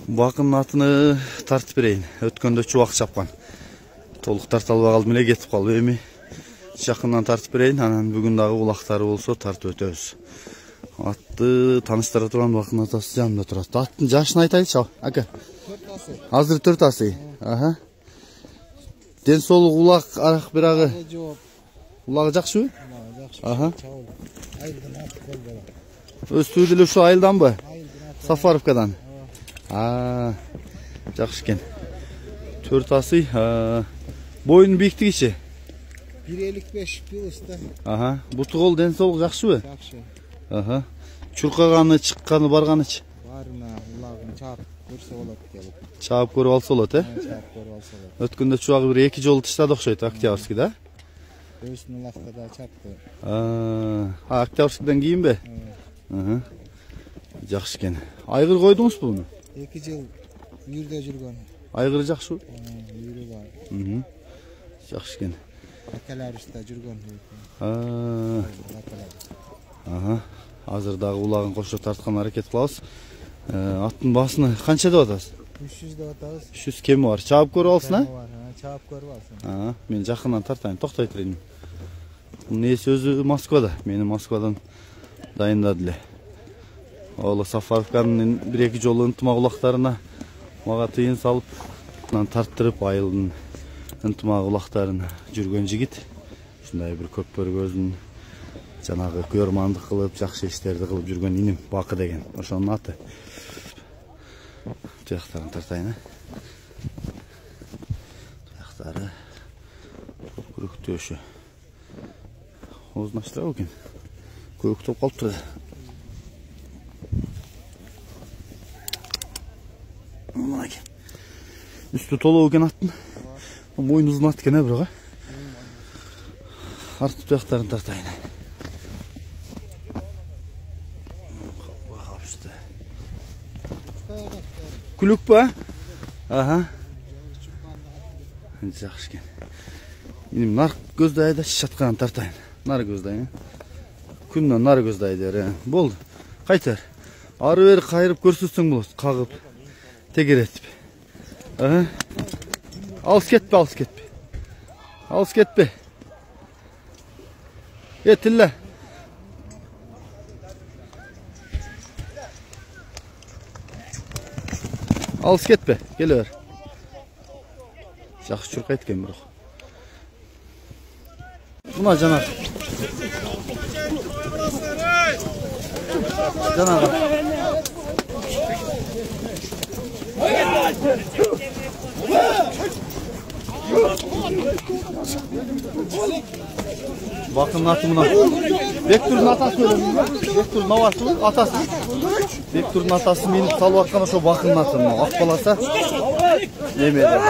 Bakın atını tartıp bereyim. Ötkönde çubak çapkan. Толық тарта албай қалдым эле, кетип калып эми жакындан тартып берейин. Анан бүгүн дагы улактары болсо тартып өтөбүз. Атты тааныштыра турган Бакын атасы жанымда турат. Аттын жашын айтайынчы, ака. 4 асы. Азыр 4 асы. Аха. Ден соолук улак арак бирагы. Жооп. Улагы жакшыбы? Жакшы. Аха. Айылдан ат кол бала. Өстүү деле ушу айылданбы? Айылдан ат. Сафаровкадан. Жакшы экен. 4 асы. Boyunun biyiktigi 1.55 плюста. Aha. Butu kol den soğuk jakşыбы? Жакшы. Aha. Çurkagаны, çıkkаны, barганычы. Барына улагын чаап көрсө болот келип. Çaap көрүп алса болот, Чаап көрүп алса болот. Өткөндө чубагы бир 2 жолу тыштады окшойт, Октябрьскийда. Өзүнүн улактада чапты. Октябрьскийден кийинби? Aha. Жакшы экен. Айгыр койдуңузбу буну? 2 жыл үйүрдө жүргөн. Айгыр жакшыбы? Үйүрү бар. Жакшы экен. Акаларышта жүргөн. Aha. Азыр дагы улагын кошо тарткан аракет кылабыз. Аттын басыны канча деп атасыз? 300 деп атабыз. 300 кеми бар. Чаап көрүп алсың, Чаап көрүп алсын. Мен жакындан тартайын, токтой турайын. Бунун ээси өзү Москвада. Мени Москвадан дайындады эле. Ол Сафаровканын 1-2 жолу ынтымак улактарына мага тыйын салып, анан тарттырып айылдын ынтымак улактарына жүргөн жигит. Ушундай бир көппөр көзүн жанагы көрмандык кылып, жакшы иштерди кылып жүргөн иним Бакы деген. Ошонун аты. Жактарын тартайын. Жактары көрүктөшү. Оозун ачтыра экен. Көрүктөп калыптыр. Üstü толуу экен аттын. Мойну узун ат экен, бирок. Артып жактарын тартайын. Күлүк ба? Аха. Жакшы экен. Иним нар көздө айда шатканын тартайын. Нар көздө айын. Күндөн нар көздө айдыр. Болду. Кайтар. Ары бери кайрып көрсөтсөң болот, кагып. Tegeretip. Alыс кетпе, алыс кетпе. Алыс кетпе. Етілі. Алыс кетпе, келе бер. Жақсы чурка еткен бұрық. Бұна жанар. Жанарға. Bakın atımına. Bektur'un atası öyle mi? Bektur'un avası, atası. Bektur'un atası minip salı atkan şu bakın atımına. Akbalasa yemedi.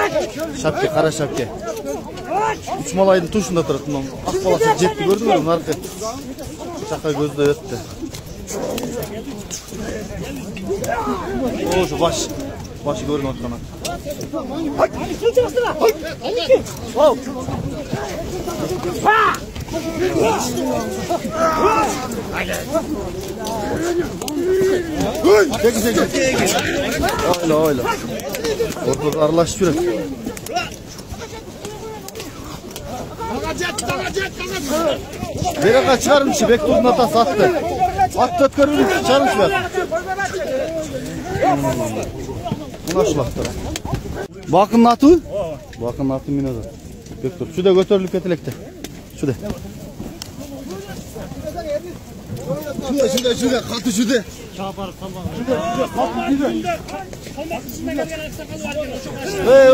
Şapke, kara şapke. 3 malaydı tuşunda tarafından. Akbalasa cepti gördün mü? Narkı. Şaka gözde öttü. O şu başı görün atkanat. Öyle. Ortada aralaş yürü. Beraka çıkarmış, Bektur'un atası attı. Attı ötkörünü çıkarmış ver. Buna şulaktır. Bakın atı? Bakın atı minada. Bektur. Şurada götürülüp getilekte. Şurada. Şurada. Katı şurada.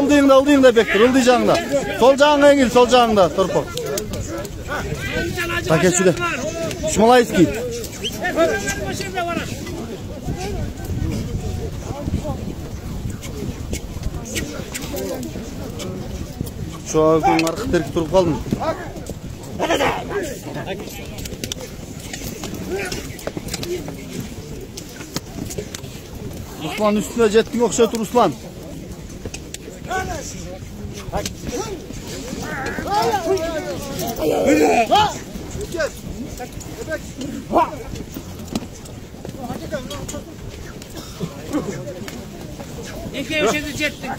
Ildıyın da Bektur. Ildıyacağın da. Sol cağına engil. Sol cağında. Torpok. Paket şurada. Şmalayski. Şu ağzının arka terki turup kaldım. Ruslan üstüne jetkin okşatır Ruslan. İki öşedi çettik.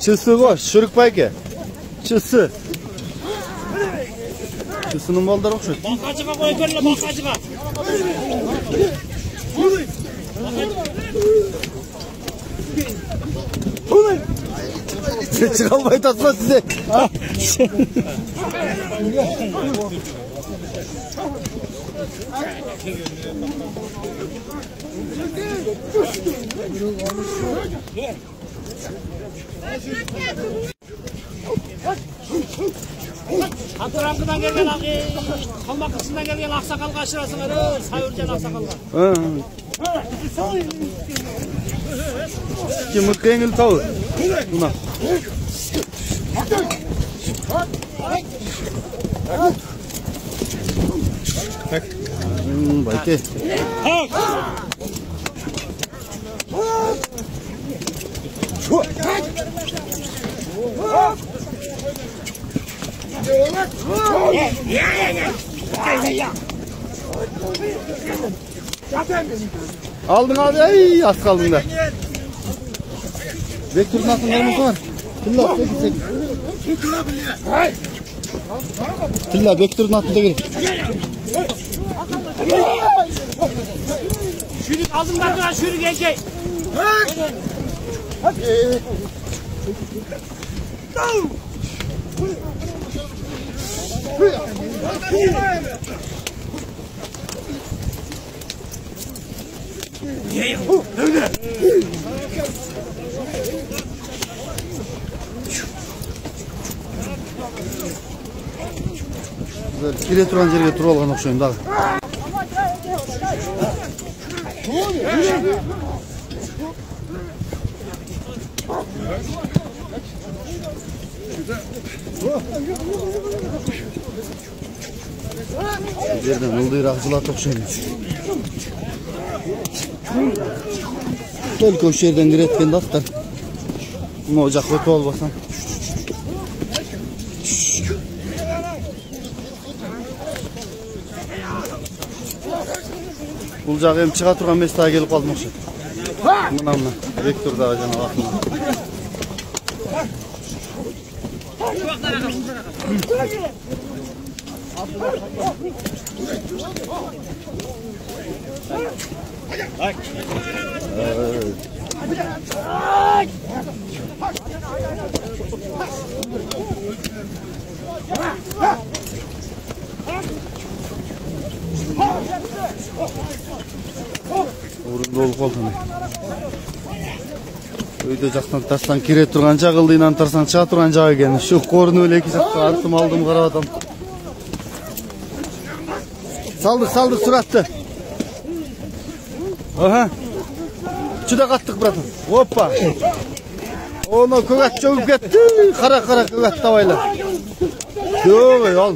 Çısı koş, şırık payke. Çısı. Çısının malları okşu. Bakacıma koy gönle bakacıma. Çıkalmayı tatma size. Hatırangıdan gelgen kalmak kısmından gelgen aksakal kaçırasın. Sayırcan aksakallar. Kim mutlu engel tavuk. Buna. Bayke. Aldın abi, ay az kaldın da. Vektörün altınlarımız var. Tilla, Tilla, vektörün altında gelin. Şürük ağzımdan duran şürük erkek. Kire turan жерге туруп алган окшойм дагы. Жерден ылдыйраак жылат окшойм. Только ошол жерден кирет экен да аттар. Могу жакка өтүп албасам. Бұл жағы ем чыға тұрған местаға келіп қалдым оқшы. Мына вектордағы жаңа атына. Орынды olup қалды. Өйде жақтан тастан кире тұрған жағылдыйнан тарсан чыға тұрған жағы екен. Шу қорыны өлі екі жаққа артым алдым қарап атам. Салдыр сұратты. Аха. Чуда қаттық братым. Опа. Оны көгат жауып кетті. Қара көгат табайлар. Ой, ал.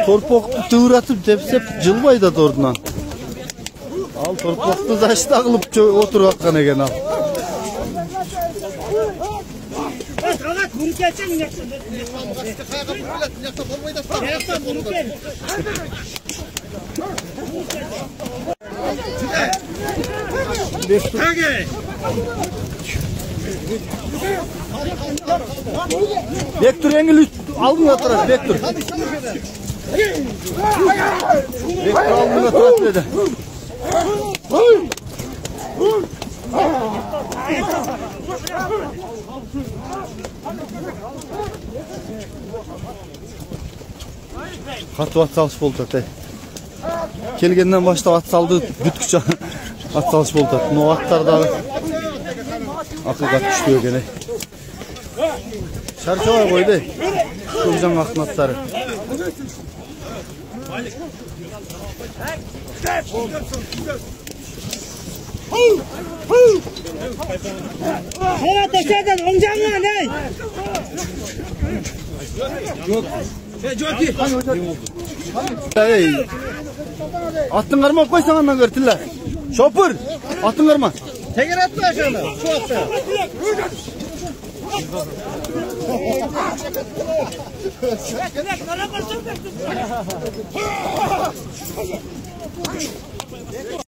Торпоқты төвіратып тепсеп жылбайды тордынан. Al torpakta zaşta kılıp otur hakkın egen al. Vektör engel aldın oturar vektör. Vektör aldın oturar dedi. Қатып ат салыш болды тай. Келгеннен баштап ат салды, бүткіш ат салыш болды. Но аттардағы ақылға күшті екен. Шарчалай қойды. Көкжан ақтың аттары. Hava taşlardan omcamla ne? Yok. Hey. Attın karma koysan hemen görtüller. Şopur. Attın karma. Teker atma aşağıda. Şu atma.